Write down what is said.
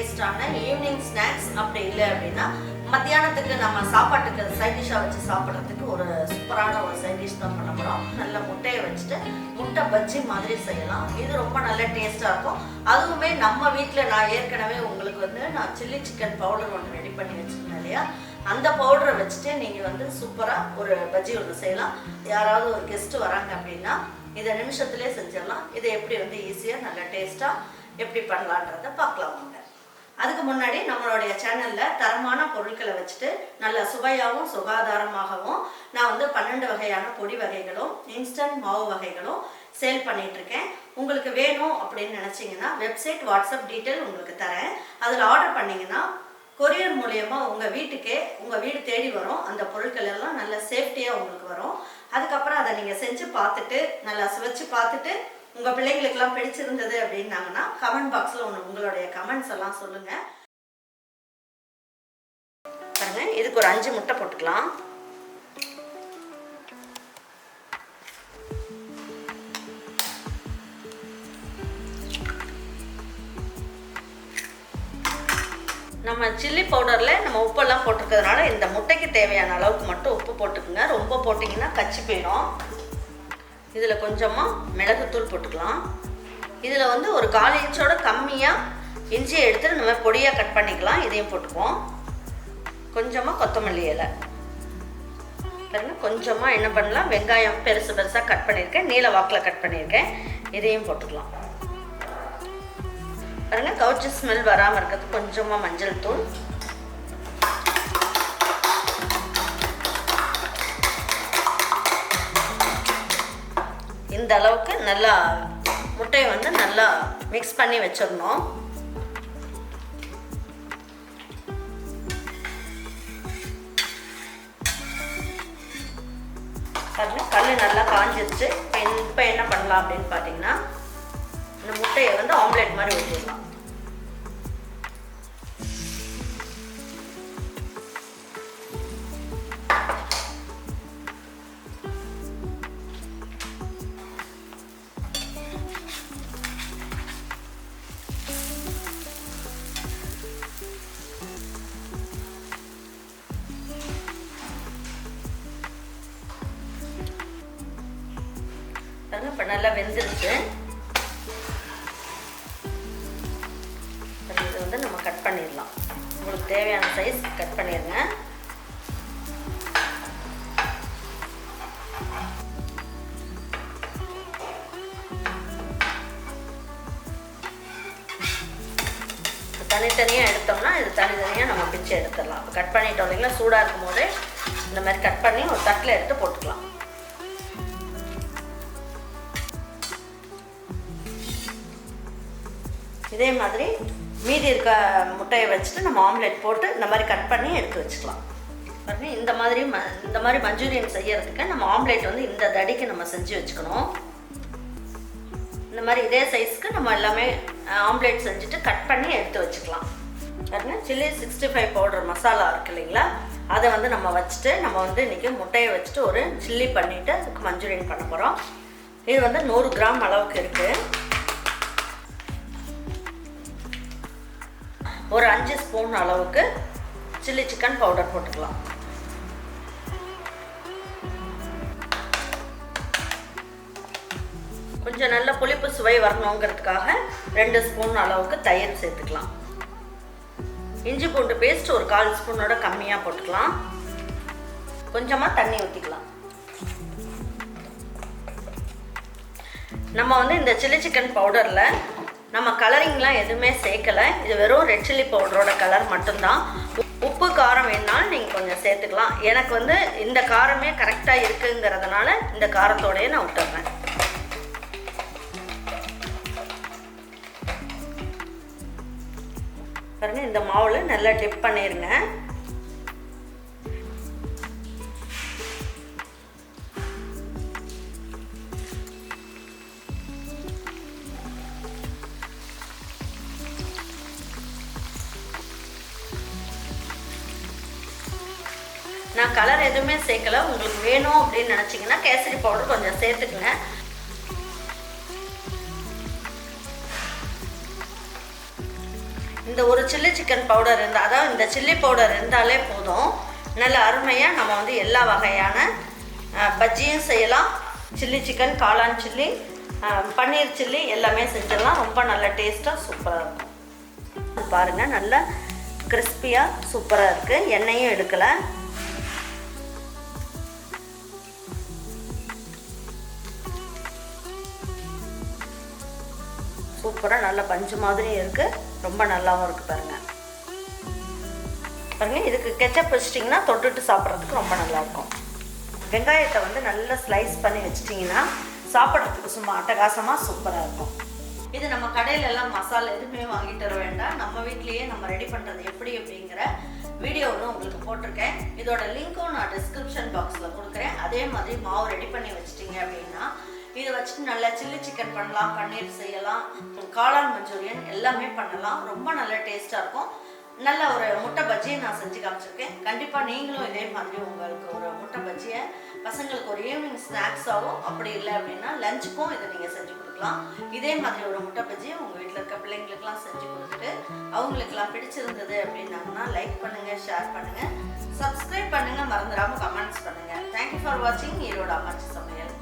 டேஸ்டான evening snacks அப்படி இல்லை அப்படின்னா மத்தியானத்துக்கு நம்ம சாப்பாட்டுக்கு சைட் டிஷ்ஷாக வச்சு சாப்பிட்றதுக்கு ஒரு சூப்பரான ஒரு சைட் டிஷ் தான் பண்ண போகிறோம். நல்ல முட்டையை வச்சுட்டு முட்டை பஜ்ஜி மாதிரி செய்யலாம். இது ரொம்ப நல்ல டேஸ்ட்டாக இருக்கும். அதுவுமே நம்ம வீட்டில் நான் ஏற்கனவே உங்களுக்கு நான் சில்லி சிக்கன் பவுடர் ஒன்று ரெடி பண்ணி வச்சுருந்தேன் இல்லையா, அந்த பவுடரை வச்சுட்டு நீங்கள் சூப்பராக ஒரு பஜ்ஜி ஒன்று செய்யலாம். யாராவது ஒரு கெஸ்ட்டு வராங்க அப்படின்னா இதை நிமிஷத்துலேயே செஞ்சிடலாம். இதை எப்படி ஈஸியாக நல்ல டேஸ்ட்டாக எப்படி பண்ணலான்றதை பார்க்கலாம். அதுக்கு முன்னாடி நம்மளுடைய சேனலில் தரமான பொருட்களை வச்சுட்டு நல்ல சுவையாகவும் சுகாதாரமாகவும் நான் 12 வகையான பொடி வகைகளும் இன்ஸ்டன்ட் மாவு வகைகளும் சேல் பண்ணிகிட்ருக்கேன். உங்களுக்கு வேணும் அப்படின்னு நினச்சிங்கன்னா வெப்சைட் வாட்ஸ்அப் டீட்டெயில் உங்களுக்கு தரேன். அதில் ஆர்டர் பண்ணிங்கன்னா கொரியர் மூலியமாக உங்கள் வீட்டுக்கே உங்கள் வீடு தேடி வரும். அந்த பொருட்கள் எல்லாம் நல்ல சேஃப்டியாக உங்களுக்கு வரும். அதுக்கப்புறம் அதை நீங்கள் செஞ்சு பார்த்துட்டு நல்லா சுவைச்சு பார்த்துட்டு உங்கள் பிள்ளைங்களுக்கெல்லாம் பிடிச்சிருந்தது அப்படின்னாங்கன்னா கமெண்ட் பாக்ஸில் உங்களுடைய கமெண்ட்ஸ் எல்லாம் சொல்லுங்கள். பாருங்க, இதுக்கு ஒரு 5 முட்டை போட்டுக்கலாம். நம்ம சில்லி பவுடரில் நம்ம உப்பெல்லாம் போட்டிருக்கிறதுனால இந்த முட்டைக்கு தேவையான அளவுக்கு மட்டும் உப்பு போட்டுக்குங்க. ரொம்ப போட்டிங்கன்னா கச்சி போயிடும். இதில் கொஞ்சமாக மிளகுத்தூள் போட்டுக்கலாம். இதில் ஒரு 1/4 இன்ச்சோட கம்மியாக இஞ்சியை எடுத்துகிட்டு நம்ம பொடியாக கட் பண்ணிக்கலாம். இதையும் போட்டுக்குவோம். கொஞ்சமாக கொத்தமல்லி இலை பாருங்க. கொஞ்சமாக என்ன பண்ணலாம், வெங்காயம் பெருசு பெருசாக கட் பண்ணியிருக்கேன், நீல வாக்கில் கட் பண்ணியிருக்கேன். இதையும் போட்டுக்கலாம். பாருங்க, கவுச்சி ஸ்மெல் வராமல் இருக்கிறதுக்கு கொஞ்சமாக மஞ்சள் தூள், இந்த அளவுக்கு நல்லா முட்டையை நல்லா மிக்ஸ் பண்ணி வச்சிடணும். பாருங்க, கல் நல்லா காஞ்சிருச்சு. இப்போ என்ன பண்ணலாம் அப்படின்னு பார்த்தீங்கன்னா இந்த முட்டையை ஆம்லேட் மாதிரி ஊற்றிடலாம். இப்போ நல்லா வெந்துருச்சு. இது நம்ம கட் பண்ணிடலாம். உங்களுக்கு தேவையான சைஸ் கட் பண்ணிடுங்க. தனித்தனியாக எடுத்தோம்னா இது தனித்தனியாக நம்ம பிச்சு எடுத்துடலாம். கட் பண்ணிட்டோம் இல்லைங்களா, சூடாக இருக்கும் போதே இந்த மாதிரி கட் பண்ணி ஒரு தட்டில் எடுத்து போட்டுக்கலாம். இதே மாதிரி மீதி இருக்க முட்டையை வச்சுட்டு நம்ம ஆம்லெட் போட்டு இந்த மாதிரி கட் பண்ணி எடுத்து வச்சுக்கலாம். பாருங்க, இந்த மாதிரி மஞ்சூரியன் செய்யறதுக்கு நம்ம ஆம்லெட் இந்த தடிக்கு நம்ம செஞ்சு வச்சுக்கணும். இந்த மாதிரி இதே சைஸ்க்கு நம்ம எல்லாமே ஆம்லெட் செஞ்சுட்டு கட் பண்ணி எடுத்து வச்சுக்கலாம். பாருங்க, சில்லி 65 பவுடர் மசாலா இருக்கு இல்லைங்களா, அதை நம்ம வச்சுட்டு நம்ம இன்றைக்கி முட்டையை வச்சுட்டு ஒரு சில்லி பண்ணிவிட்டு அதுக்கு மஞ்சூரியன் பண்ண போகிறோம். இது 100 கிராம் அளவுக்கு இருக்குது. ஒரு 5 ஸ்பூன் அளவுக்கு சில்லி சிக்கன் பவுடர் போட்டுக்கலாம். கொஞ்சம் நல்ல புளிப்பு சுவை வரணுங்கிறதுக்காக 2 ஸ்பூன் அளவுக்கு தயிர் சேர்த்துக்கலாம். இஞ்சி பூண்டு பேஸ்ட் ஒரு 1/4 ஸ்பூனோட கம்மியாக போட்டுக்கலாம். கொஞ்சமாக தண்ணி ஊற்றிக்கலாம். நம்ம இந்த சில்லி சிக்கன் பவுடரில் நம்ம கலரிங்லாம் எதுவுமே சேர்க்கலை. இது வெறும் ரெட் சில்லி பவுடரோட கலர் மட்டும்தான். உப்பு காரம் வேணாலும் நீங்கள் கொஞ்சம் சேர்த்துக்கலாம். எனக்கு இந்த காரமே கரெக்டாக இருக்குங்கிறதுனால இந்த காரத்தோடையே நான் விட்டுறேன். பாருங்க, இந்த மாவில் நல்லா டிப் பண்ணிடுங்க. நான் கலர் எதுவுமே சேர்க்கல. உங்களுக்கு வேணும் அப்படின்னு நினச்சிங்கன்னா கேசரி பவுடர் கொஞ்சம் சேர்த்துக்குங்க. இந்த ஒரு சில்லி சிக்கன் பவுடர் இருந்தால், அதாவது இந்த சில்லி பவுடர் இருந்தாலே போதும், நல்ல அருமையாக நம்ம வந்து எல்லா வகையான பஜ்ஜியும் செய்யலாம். சில்லி சிக்கன், காளான் சில்லி, பன்னீர் சில்லி எல்லாமே செஞ்சிடலாம். ரொம்ப நல்ல டேஸ்ட்டாக சூப்பராக இருக்கும். பாருங்கள், நல்லா கிறிஸ்பியாக சூப்பராக இருக்குது. எண்ணெயும் எடுக்கலை. சூப்பராக நல்ல பஞ்சு மாதிரி இருக்குது. ரொம்ப நல்லாவும் இருக்குது பாருங்கள். பாருங்கள், இதுக்கு கெச்சப் வச்சிட்டிங்கன்னா தொட்டுட்டு சாப்பிட்றதுக்கு ரொம்ப நல்லாயிருக்கும். வெங்காயத்தை வந்து நல்லா ஸ்லைஸ் பண்ணி வச்சிட்டிங்கன்னா சாப்பிட்றதுக்கு சும்மா அட்டகாசமாக சூப்பராக இருக்கும். இது நம்ம கடையிலெல்லாம் மசாலா எதுவுமே வாங்கிட்டு வர வேண்டாம். நம்ம வீட்லேயே நம்ம ரெடி பண்ணுறது எப்படி அப்படிங்கிற வீடியோ ஒன்று உங்களுக்கு போட்டிருக்கேன். இதோட லிங்க்கும் நான் டிஸ்கிரிப்ஷன் பாக்ஸில் கொடுக்குறேன். அதே மாதிரி மாவு ரெடி பண்ணி வச்சிட்டிங்க அப்படின்னா இதை வச்சுட்டு நல்லா சில்லி சிக்கன் பண்ணலாம், பன்னீர் செய்யலாம், காளான் மஞ்சூரியன் எல்லாமே பண்ணலாம். ரொம்ப நல்ல டேஸ்ட்டாக இருக்கும். நல்ல ஒரு முட்டை பஜ்ஜியை நான் செஞ்சு காமிச்சிருக்கேன். கண்டிப்பாக நீங்களும் இதே மாதிரி உங்களுக்கு ஒரு முட்டை பஜ்ஜியை பசங்களுக்கு ஒரு ஈவினிங் ஸ்நாக்ஸாகவும், அப்படி இல்லை அப்படின்னா லஞ்சுக்கும் இதை நீங்கள் செஞ்சு கொடுக்கலாம். இதே மாதிரி ஒரு முட்டை பஜ்ஜியை உங்கள் வீட்டில் இருக்க பிள்ளைங்களுக்கெல்லாம் செஞ்சு கொடுத்துட்டு அவங்களுக்கெல்லாம் பிடிச்சிருந்தது அப்படின்னாங்கன்னா லைக் பண்ணுங்கள், ஷேர் பண்ணுங்கள், சப்ஸ்கிரைப் பண்ணுங்கள், மறந்துடாமல் கமெண்ட்ஸ் பண்ணுங்கள். தேங்க்யூ ஃபார் வாட்சிங் ஈரோடு அம்மாச்சி சமையல்.